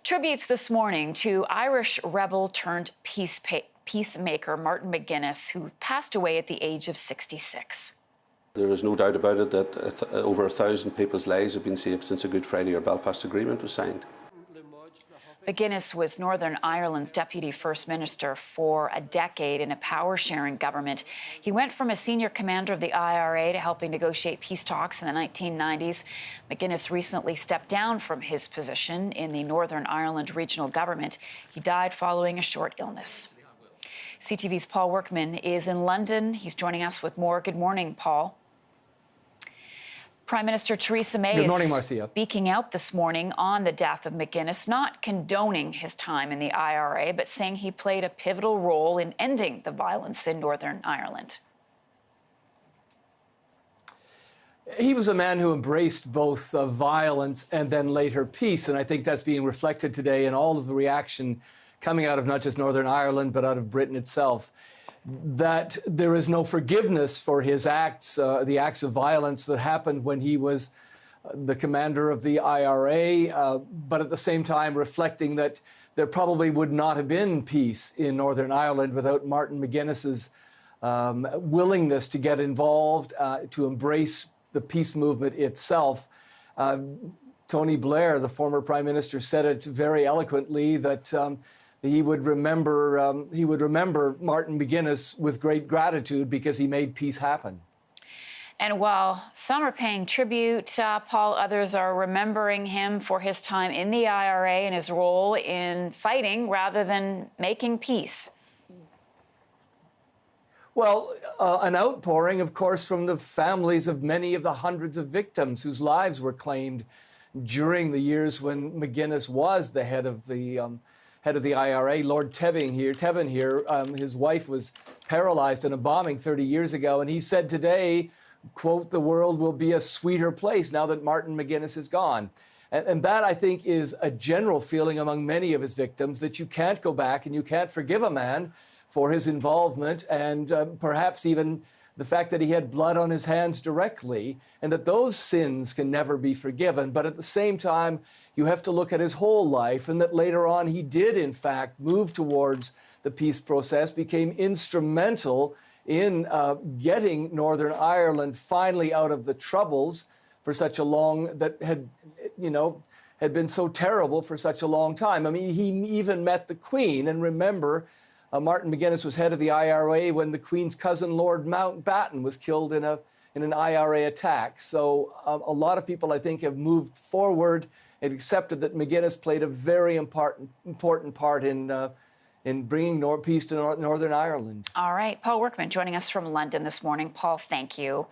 Tributes this morning to Irish rebel turned peacemaker Martin McGuinness, who passed away at the age of 66. There is no doubt about it that over 1,000 people's lives have been saved since the Good Friday or Belfast Agreement was signed. McGuinness was Northern Ireland's Deputy First Minister for a decade in a power-sharing government. He went from a senior commander of the IRA to helping negotiate peace talks in the 1990s. McGuinness recently stepped down from his position in the Northern Ireland regional government. He died following a short illness. CTV's Paul Workman is in London. He's joining us with more. Good morning, Paul. Prime Minister Theresa May is speaking out this morning on the death of McGuinness, not condoning his time in the IRA, but saying he played a pivotal role in ending the violence in Northern Ireland. He was a man who embraced both violence and then later peace, and I think that's being reflected today in all of the reaction coming out of not just Northern Ireland, but out of Britain itself. That there is no forgiveness for his acts, the acts of violence that happened when he was the commander of the IRA, but at the same time reflecting that there probably would not have been peace in Northern Ireland without Martin McGuinness's willingness to get involved, to embrace the peace movement itself. Tony Blair, the former Prime Minister, said it very eloquently that he would remember Martin McGuinness with great gratitude because he made peace happen. And while some are paying tribute, Paul, others are remembering him for his time in the IRA and his role in fighting rather than making peace. Well, an outpouring, of course, from the families of many of the hundreds of victims whose lives were claimed during the years when McGuinness was the head of the IRA. Lord Tebben here, his wife was paralyzed in a bombing 30 years ago, and he said today, quote, "The world will be a sweeter place now that Martin McGuinness is gone." And that, I think, is a general feeling among many of his victims, that you can't go back and you can't forgive a man for his involvement and perhaps even the fact that he had blood on his hands directly, and that those sins can never be forgiven. But at the same time, you have to look at his whole life, and that later on he did, in fact, move towards the peace process, became instrumental in getting Northern Ireland finally out of the troubles for such a long, that had been so terrible for such a long time. I mean, he even met the Queen, and remember, Martin McGuinness was head of the IRA when the Queen's cousin, Lord Mountbatten, was killed in an IRA attack. So a lot of people, I think, have moved forward and accepted that McGuinness played a very important part in bringing peace to Northern Ireland. All right. Paul Workman joining us from London this morning. Paul, thank you.